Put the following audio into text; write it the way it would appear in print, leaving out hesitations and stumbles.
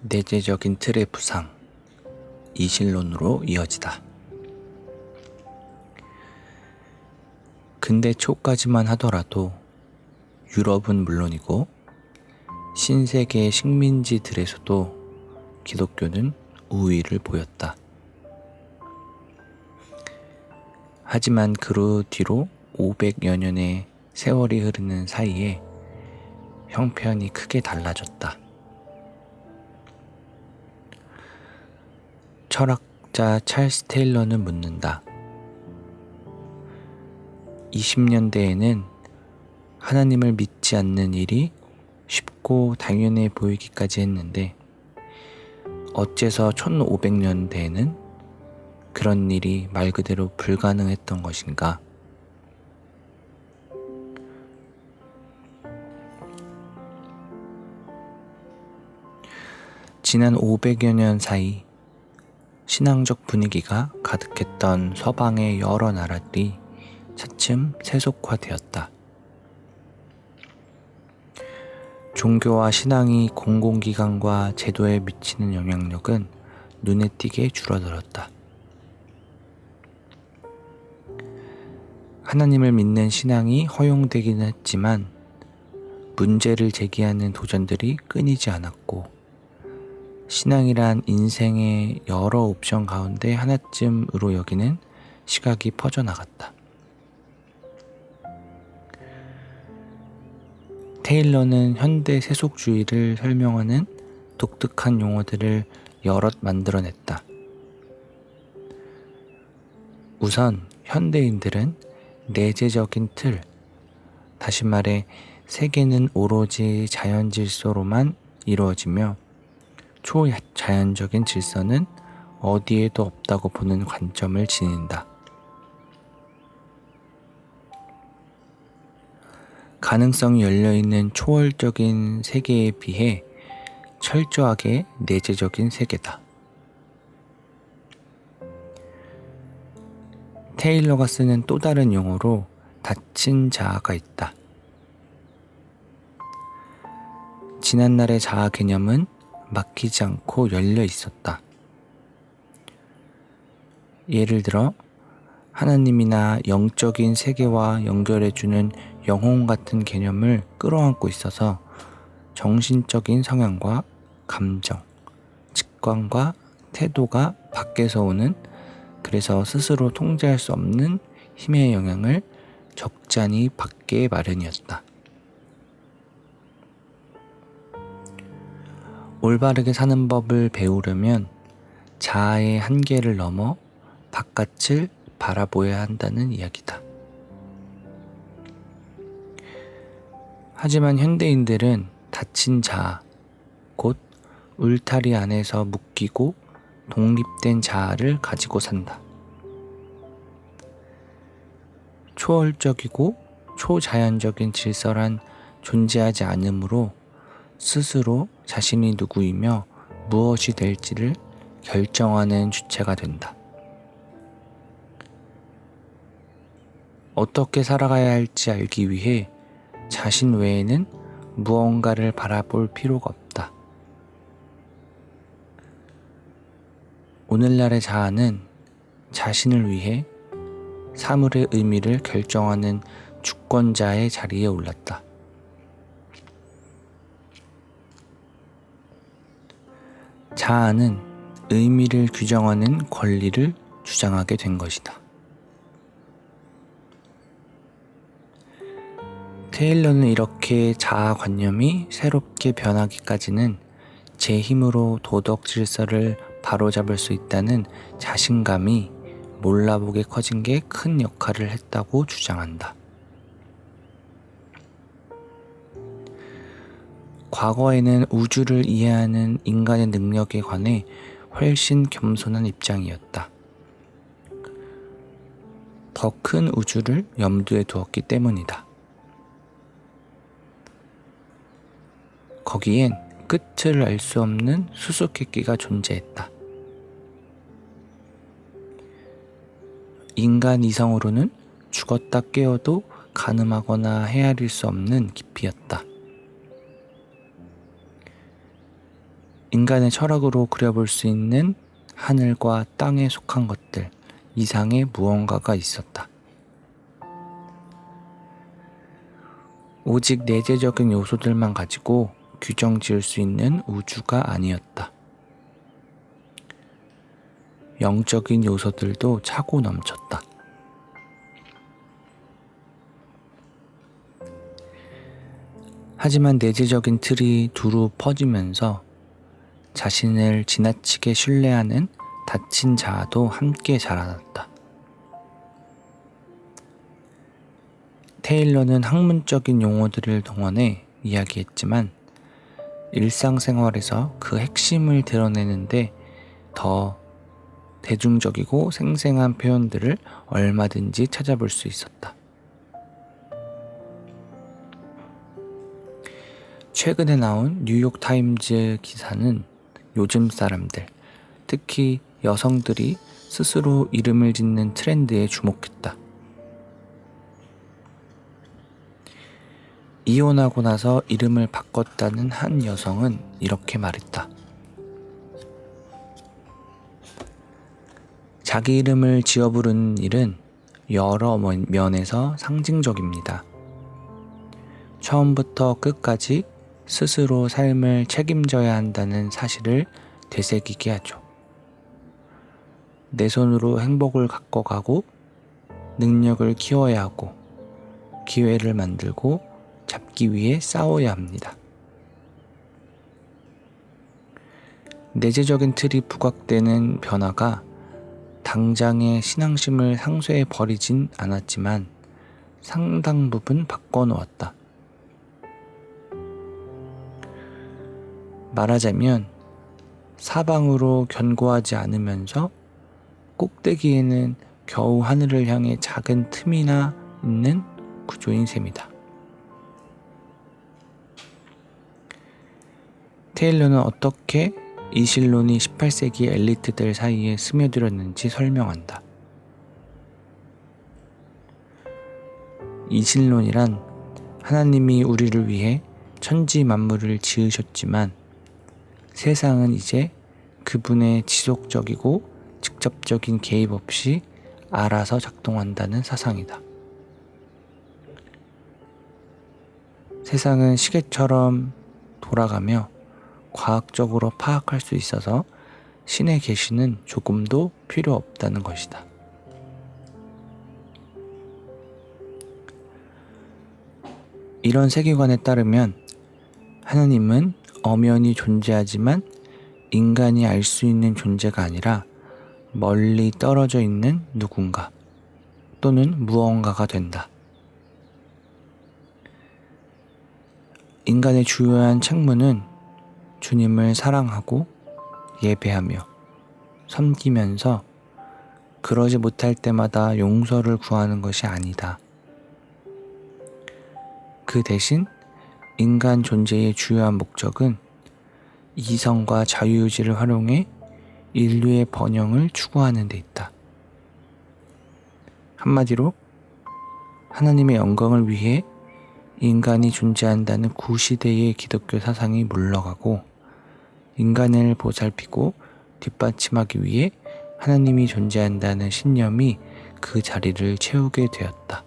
내재적인 틀의 부상, 이실론으로 이어지다. 근대 초까지만 하더라도 유럽은 물론이고 신세계 식민지들에서도 기독교는 우위를 보였다. 하지만 그 뒤로 500여 년의 세월이 흐르는 사이에 형편이 크게 달라졌다. 철학자 찰스 테일러는 묻는다. 20년대에는 하나님을 믿지 않는 일이 쉽고 당연해 보이기까지 했는데 어째서 1500년대에는 그런 일이 말 그대로 불가능했던 것인가? 지난 500여 년 사이 신앙적 분위기가 가득했던 서방의 여러 나라들이 차츰 세속화되었다. 종교와 신앙이 공공기관과 제도에 미치는 영향력은 눈에 띄게 줄어들었다. 하나님을 믿는 신앙이 허용되기는 했지만 문제를 제기하는 도전들이 끊이지 않았고 신앙이란 인생의 여러 옵션 가운데 하나쯤으로 여기는 시각이 퍼져나갔다. 테일러는 현대 세속주의를 설명하는 독특한 용어들을 여럿 만들어냈다. 우선 현대인들은 내재적인 틀, 다시 말해 세계는 오로지 자연 질서로만 이루어지며 초자연적인 질서는 어디에도 없다고 보는 관점을 지닌다. 가능성이 열려있는 초월적인 세계에 비해 철저하게 내재적인 세계다. 테일러가 쓰는 또 다른 용어로 닫힌 자아가 있다. 지난날의 자아 개념은 막히지 않고 열려 있었다. 예를 들어 하나님이나 영적인 세계와 연결해주는 영혼 같은 개념을 끌어안고 있어서 정신적인 성향과 감정, 직관과 태도가 밖에서 오는, 그래서 스스로 통제할 수 없는 힘의 영향을 적잖이 받게 마련이었다. 올바르게 사는 법을 배우려면 자아의 한계를 넘어 바깥을 바라보아야 한다는 이야기다. 하지만 현대인들은 닫힌 자아, 곧 울타리 안에서 묶이고 독립된 자아를 가지고 산다. 초월적이고 초자연적인 질서란 존재하지 않으므로 스스로 자신이 누구이며 무엇이 될지를 결정하는 주체가 된다. 어떻게 살아가야 할지 알기 위해 자신 외에는 무언가를 바라볼 필요가 없다. 오늘날의 자아는 자신을 위해 사물의 의미를 결정하는 주권자의 자리에 올랐다. 자아는 의미를 규정하는 권리를 주장하게 된 것이다. 테일러는 이렇게 자아관념이 새롭게 변하기까지는 제 힘으로 도덕 질서를 바로잡을 수 있다는 자신감이 몰라보게 커진 게 큰 역할을 했다고 주장한다. 과거에는 우주를 이해하는 인간의 능력에 관해 훨씬 겸손한 입장이었다. 더 큰 우주를 염두에 두었기 때문이다. 거기엔 끝을 알 수 없는 수수께끼가 존재했다. 인간 이성으로는 죽었다 깨어도 가늠하거나 헤아릴 수 없는 깊이였다. 인간의 철학으로 그려볼 수 있는 하늘과 땅에 속한 것들 이상의 무언가가 있었다. 오직 내재적인 요소들만 가지고 규정 지을 수 있는 우주가 아니었다. 영적인 요소들도 차고 넘쳤다. 하지만 내재적인 틀이 두루 퍼지면서 자신을 지나치게 신뢰하는 다친 자아도 함께 자라났다. 테일러는 학문적인 용어들을 동원해 이야기했지만 일상생활에서 그 핵심을 드러내는데 더 대중적이고 생생한 표현들을 얼마든지 찾아볼 수 있었다. 최근에 나온 뉴욕타임즈 기사는 요즘 사람들, 특히 여성들이 스스로 이름을 짓는 트렌드에 주목했다. 이혼하고 나서 이름을 바꿨다는 한 여성은 이렇게 말했다. 자기 이름을 지어 부르는 일은 여러 면에서 상징적입니다. 처음부터 끝까지 스스로 삶을 책임져야 한다는 사실을 되새기게 하죠. 내 손으로 행복을 가꿔가고 능력을 키워야 하고 기회를 만들고 잡기 위해 싸워야 합니다. 내재적인 틀이 부각되는 변화가 당장의 신앙심을 상쇄해 버리진 않았지만 상당 부분 바꿔놓았다. 말하자면 사방으로 견고하지 않으면서 꼭대기에는 겨우 하늘을 향해 작은 틈이나 있는 구조인 셈이다. 테일러는 어떻게 이신론이 18세기 엘리트들 사이에 스며들었는지 설명한다. 이신론이란 하나님이 우리를 위해 천지 만물을 지으셨지만 세상은 이제 그분의 지속적이고 직접적인 개입 없이 알아서 작동한다는 사상이다. 세상은 시계처럼 돌아가며 과학적으로 파악할 수 있어서 신의 계시는 조금도 필요 없다는 것이다. 이런 세계관에 따르면 하나님은 엄연히 존재하지만 인간이 알 수 있는 존재가 아니라 멀리 떨어져 있는 누군가 또는 무언가가 된다. 인간의 주요한 책무는 주님을 사랑하고 예배하며 섬기면서 그러지 못할 때마다 용서를 구하는 것이 아니다. 그 대신 인간 존재의 주요한 목적은 이성과 자유의지를 활용해 인류의 번영을 추구하는 데 있다. 한마디로 하나님의 영광을 위해 인간이 존재한다는 구시대의 기독교 사상이 물러가고 인간을 보살피고 뒷받침하기 위해 하나님이 존재한다는 신념이 그 자리를 채우게 되었다.